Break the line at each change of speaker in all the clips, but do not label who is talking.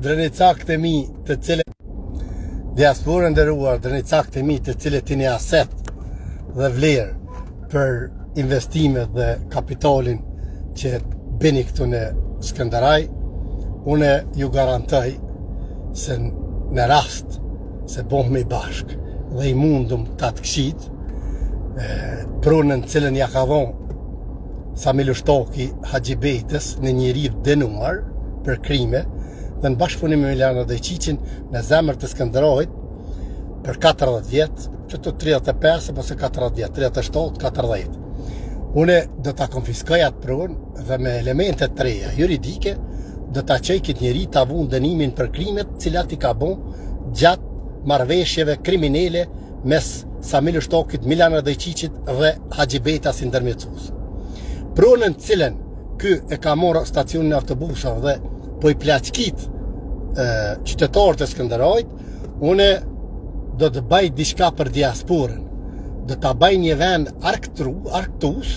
Drënicakt e mi të cilët diasporën nderuar, drënicakt e mi të cilët i një aset dhe vlerë për investimet dhe kapitalin që bini këtu në Skënderaj, une ju garantoj se në rast se bohmi bashk dhe i mundum të atë këshit, pronën cilën ja ka dhonë Sami Lushtaki Haxhibejtës në një rivë dënuar për krime dhe në bashkëpunim me Milana Dojqiqin në zemër të Skënderajit për 40 vjetë, që të 35 ose 40 vjetë, 37, 40. Une do të konfiskoj atë pronë dhe me elementet të reja juridike do të qoj këtë njeri të avun dënimin për krimet cilat i ka bon gjatë marrëveshjeve kriminele mes Sami Lushtakit, Milana Dojqiqit dhe Haxhibejtas i ndërmjetësues. Pronën cilën ky e ka morë stacionin e autobusave dhe po i plaçkit qytetarët e Skënderajit, une do të baj diçka për diasporën. Do të baj një vend arktus,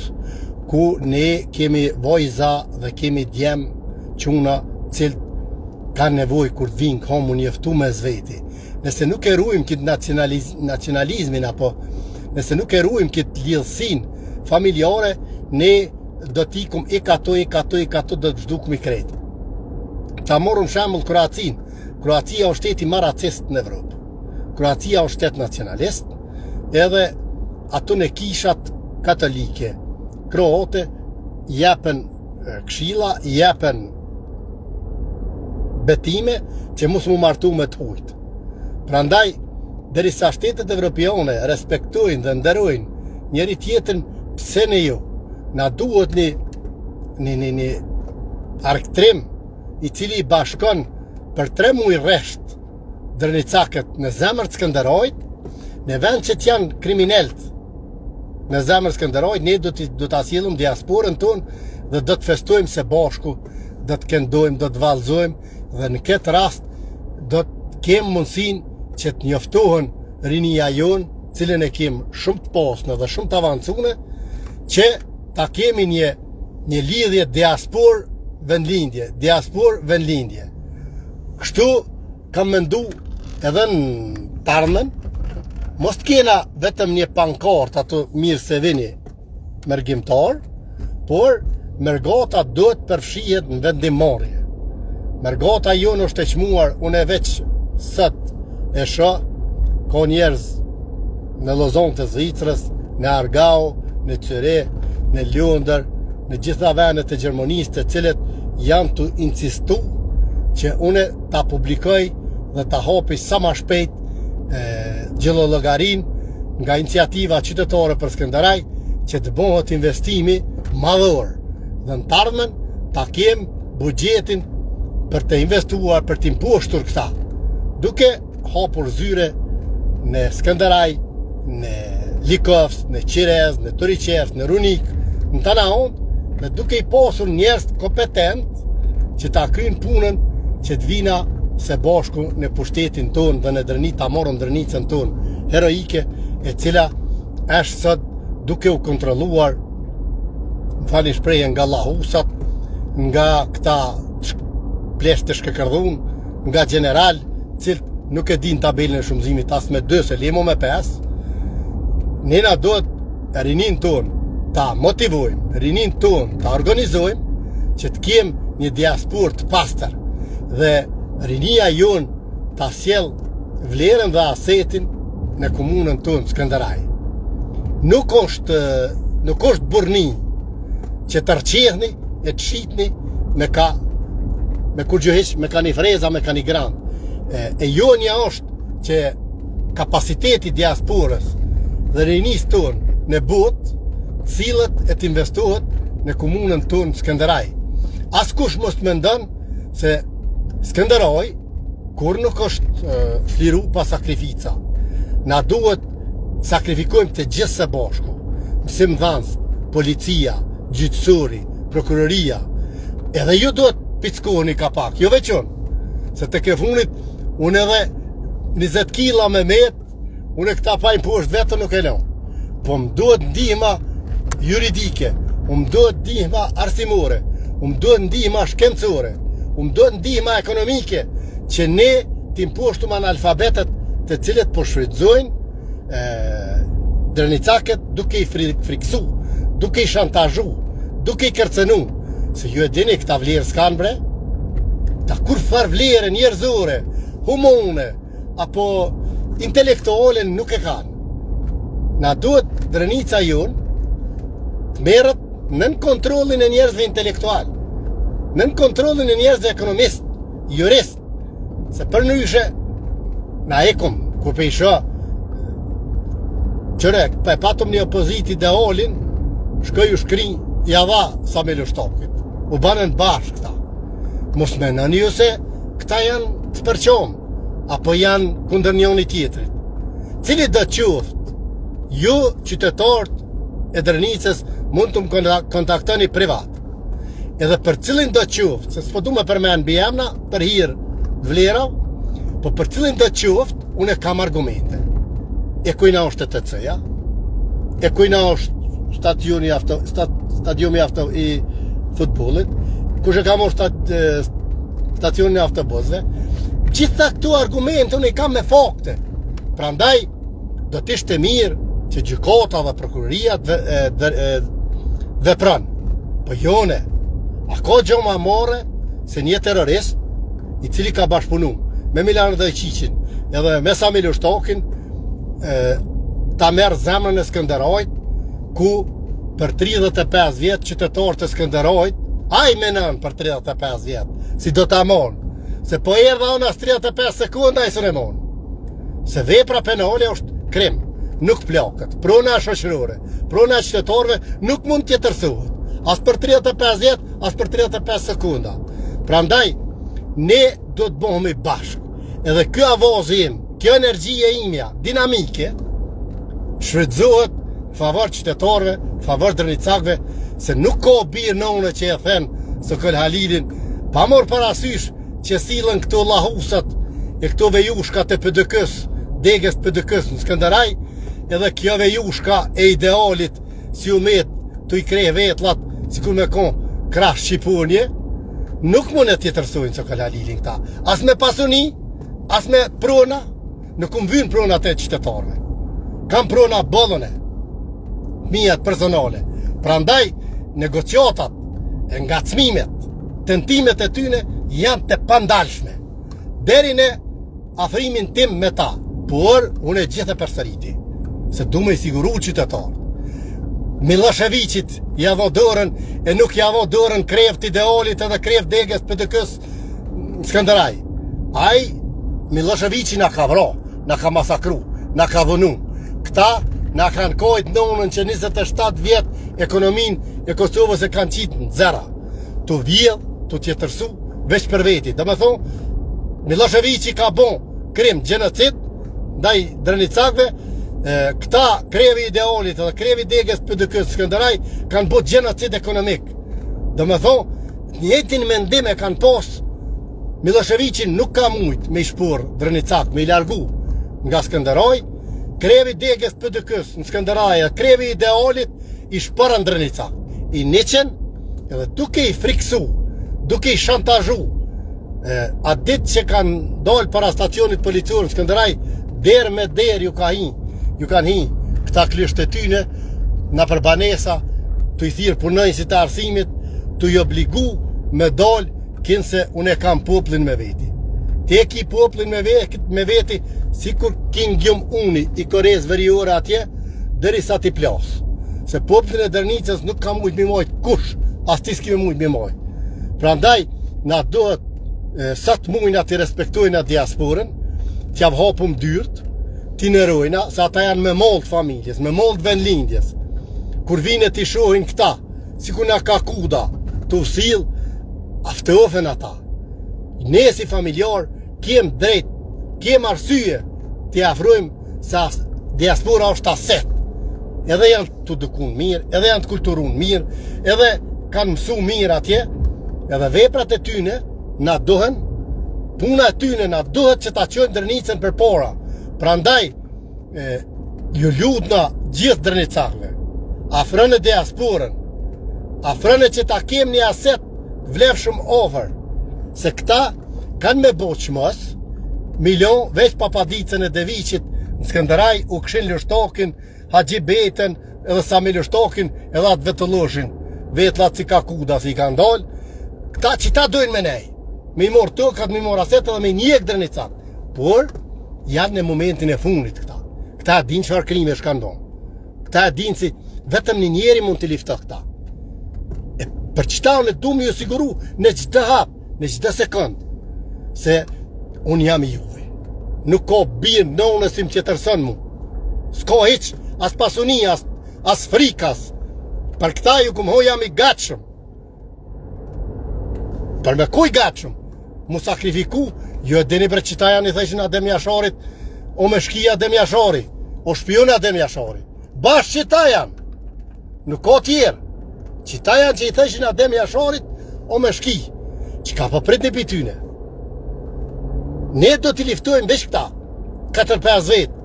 ku ne kemi vojza dhe kemi djem quna cilët kanë nevoj kur të vinë komu njëftu me zveti. Nëse nuk e ruajmë këtë nacionalizmin, apo nëse nuk e ruajmë këtë lidhësin familjare, ne do t'ikum e kato do të zhdukum i kretë. Ta morëm shembull Kroacin. Kroacia është shteti më racist në Evropë. Kroacia është shtet nacionalist, edhe ato në kishat katolike kroate jepen këshilla, jepen betime që mos mu martu me të hujt. Prandaj, derisa shtetet evropiane respektojnë dhe nderojnë njëri tjetrin, pse ne jo? Na duhet një arktrim i cili i bashkon për 3 muaj rresht drënicakët në zemër të Skënderajit, në vend që janë kriminelt në zemër të Skënderajit, ne do të asjellum diasporën tonë dhe do të festojmë se bashku, do të këndojmë, do të vallëzojmë dhe në këtë rast do të kemë mundësinë që të njoftohen rinia jonë, cilën e kemë shumë të pasme dhe shumë të avancune, që ta kemi një lidhje diaspor-vendlindje, diaspor-vendlindje. Kështu kam mendu edhe në Tarmen, mos të kena vetëm një pankart ato mirë se vini mërgjimtar, por mërgata do të përfshihet në vendimmarrje. Mërgata jonë është e qmuar, unë e veç sët e shoh, ka njerëz në Lozon të Zvicrës, në Argau, në Cyre, në Lundër, në gjitha vendet e Gjermanisë, të cilët janë të insistu që une ta publikoj dhe ta hapi sa ma shpejt gjellologarin nga iniciativa qytetare për Skënderaj, që të bëhet investimi madhor dhe në Tarmen ta kem buxhetin për të investuar, për të imposhtur këta, duke hapur zyre në Skënderaj, në Likovsk, në Qirez, në Turiqevsk, në Runik, në Tanaon, dhe duke i pasur njerëz kompetent që ta kryjnë punën që të vina se bashku në pushtetin tonë dhe në drënit ta morën drënicën tonë heroike, e cila është sot duke u kontrolluar, më fali shprehjen, nga llahusat, nga këta plesht të shkëkërdhun, nga general, cilët nuk e din tabelën e shumëzimit as me 2 se lemo me 5. Nena do të rinin tonë ta motivojmë, rinin tonë ta organizojmë, që të kemë një diasporë të pastër dhe rinia jonë ta sjell vlerën dhe asetin në komunën tonë Skënderaj. Nuk është burni që të rqehni e të shitni me kur gjuheq, me ka një freza, me ka një grand. E jonja është që kapaciteti diasporës dhe rinis tonë në botë, cilët e të investohet në komunën tonë Skënderaj. Askush mos të mendon se Skënderaj kur nuk është fliru pa sakrifica. Na duhet sakrifikojmë të gjithë së bashku. Mësimdhënës, policia, gjyqësori, prokuroria. Edhe ju duhet pickoheni ka pak, jo veçon. Se të ke funit, unë edhe 20 kila me met, unë këta pajnë poshtë vetë nuk e lënë. Po më duhet ndihma juridike, më duhet ndihma arsimore, më duhet ndihma shkencore, më duhet ndihma ekonomike, që ne t'im poshtum analfabetet të cilët po shfrytëzojnë Drënicaket duke i friksu, duke i shantazhu, duke i kërcenu. Se ju e dini këta vlerë s'kan bre? Ta kur far vlerë njerëzore, humane, apo intelektuale nuk e kanë. Na duhet Drënica jonë të merret nën kontrollin e njerëzve intelektual, nën kontrollin e njerëzve ekonomist, jurist. Se për nyshe, na ekum, ku pe isha, qëre, pe patëm një opozit idealin, shkoj u shkri, ja dha sa me lushtokit. U banën bashkë këta. Mos menoni ju se këta janë të përqom, apo janë kundër njëri tjetrit. Cili do qoftë, ju qytetarët e Drënicës mund të më kontaktoni privat. Edhe për cilin do qoftë, se s'po du me përmen bjemna, për hirë vlera, po për cilin do qoftë, unë kam argumente. E kujna është të TC-ja, e kujna është stadiumi i futbolit, kush e kam është stacioni i autobusëve. Gjitha këtu argumente unë i kam me fakte. Prandaj do t'ishte mirë që gjykata dhe prokuroria vepron. Po jone, a ka gjë më more se një terrorist i cili ka bashkëpunu me Milan dhe Qiqin edhe me Samil Ushtokin ta merë zemrën e Skënderajt, ku për 35 vjetë qytetarët e Skënderajt ai menon për 35 vjetë si do ta mon, se po erdha unë as 35 sekunda i së ne mon, se vepra penale është krim, nuk plakët, prona shoqërore, prona qytetarëve nuk mund të tërësohet, as për 35 vjetë, as për 35 sekunda. Prandaj, ne do të bëhemi bashkë, edhe kjo avazim, kjo energjia imja, dinamike, shfrytëzohet favor qytetarëve, favor Drënicakëve, se nuk ka birë nëune që e thënë së këll Halilin, pa morë parasysh që silën këto lahusat e këto vejushka të PDK-s, degës PDK-s në Skënderaj, edhe kjo vejushka e idealit si umet të i krej vetlat, si kur me konë krash Shqiponje, nuk mund e tjetërsojnë së këll Halilin këta. As me pasuni, as me prona, nuk më vynë prona të qytetarëve. Kam prona bollone, mijat personale. Prandaj, negociatat e ngacmimet, tentimet e tyne janë të pandalshme. Deri në afrimin tim me ta, por unë e gjithë e përsëriti, se du me i siguru qytetarë. Miloševićit ja dho dorën e nuk ja dho dorën kreft idealit edhe kreft degës PDK-s Skënderaj. Ai Miloševići na ka vro, na ka masakru, na ka vënu. Këta na kanë kojt nonën që 27 vjet ekonomin e Kosovës e kanë qitë në zera. Të vjedh, të tjetërsu, veç për veti. Dhe me thonë, Miloševići ka bon krim, genocid, ndaj Drënicakëve, këta krevi idealit dhe krevi degës PDK-s Skënderaj kanë bot genocid ekonomik. Dhe me thonë, njëtin mendim e kanë pas, Miloševići nuk ka mujt me i shpor Drënicakë, me i largu nga Skënderaj, krevi degës PDK-s në Skënderaj, krevi idealit i shpërën Drënicakë. I niqen edhe duke i friksu, duke i shantazhu, atë ditë që kanë dalë para stacionit policior në Skënderaj, derë me derë ju kanë hi këta klysht e tyne në përbanesa, të i thirë punojnësit të arsimit, të i obligu me dalë, kinë se unë e kam poplin me veti. Te ki poplin me veti, si kur kinë gjum uni i Korez veriore atje, dëri sa ti plasë. Se poplin e Drënicës nuk ka mujt mi mojt kush, as ti s'ki me mujt mi mojt. Pra ndaj, na dohet sa të mujna të respektojna diasporën, t'ja vhapum dyrt, t'i nërojna, se ata janë me mollë familjes, me mollë vendlindjes. Kur vine t'i shohin këta, si ku na ka kuda, të usil, aftofen ata. Ne si familjar, kem drejt, kem arsye, t'i afrojmë sa diaspora është aset. Edhe janë të dukun mirë, edhe janë të kulturun mirë, edhe kanë mësu mirë atje, edhe veprat e tyne na dohen, puna e tyne na dohet që ta qojnë Drënicën për para. Prandaj, ju lutna gjithë Drënicakëve, afrënë diasporën, afrënë që ta kem një aset vlefshëm over, se këta kanë me bo qmës, milion, veç papadicën e Deviqit, në Skënderaj, u këshin lështokin, Haxhibetën, edhe Sami lështokin, edhe atë vetëlloshin, vetëllat si ka kuda, si ka ndalë, këta që ta dojnë me nej, me i morë tëkat, me i morë asetë dhe me njek drenicat, por, janë në momentin e fundit këta. Këta din çfarë krime shkandon. Këta din si vetëm një njeri mund të liftë këta. E për çta unë du më ju siguru në çdo hap, në çdo sekond, se unë jam i juve. Nuk ka birë nonës im që tërson mu. S'ka hiç, as pasunia, as frikas. Për këta ju këmë ho jam i gatshëm. Për me kuj gatshëm? Mu sakrifiku, jo e dini për qita janë i theshin Adem Jasharit, o me shkia Adem Jashari, o shpion Adem Jashari. Bashkë qita janë, nuk ka tjerë. Qita janë që i theshin Adem Jasharit, o me shki, që ka përprit një bityne. Ne do t'i liftojmë veç këta, 4-5 vetë.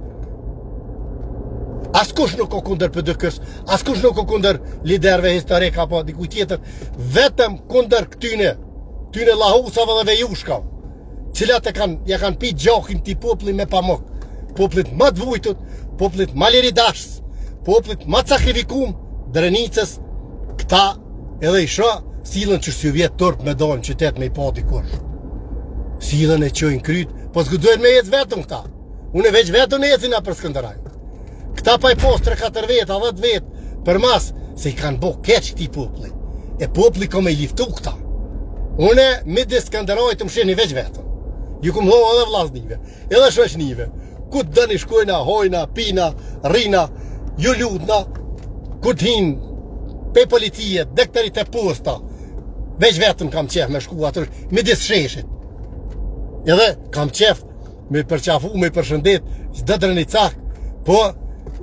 Askush nuk o kunder PDK-s, askush nuk o kunder liderve historik apo dikuj tjetër, vetëm kunder këtyne lahusave dhe vejushkave, cilat ja kanë pi gjokin t'i poplit me pamok, poplit më të vujtut, poplit më liridashës, poplit më të sakrifikum, Drenicës, këta edhe i shë, silën që s'ju vjetë tërp me dojnë qytet me i pati kush. Silën e qojnë kryt, po s'gudzojnë me jetë vetëm këta. Unë e veç vetëm e jetin a për Skënderaj. Këta pa i post 3-4 vetë, 10 vetë, për mas, se i kanë bo keq këti poplit. E popli ka me i liftu këta. Une, midis Skënderaj të më sheni veç vetëm. Ju këmë ho edhe vllaznive, edhe shoqnive. Ku të dëni shkojna, hojna, pina, rina, ju lutna, ku t'hin, pe policie, dekterit e posta, veç vetëm kam qef me shku atër, midis sheshit. Edhe kam qef me përqafu, me përshëndet, çdo Drenicak, po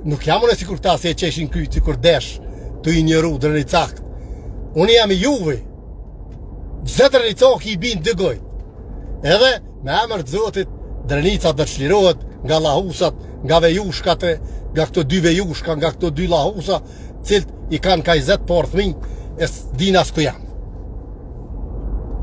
nuk jam unë sikur ta se e qeshin kryt, sikur desh, të i njëru Drenicak. Unë jam i juve, çdo Drenicak i bin dëgojt. Edhe me emër të Zotit, Drenica do të çlirohet nga lahusat, nga vejushkat, nga këto 2 vejushka, nga këto 2 lahusa, cilët i kanë ka 20 porë fëmijë, e s'din as ku janë.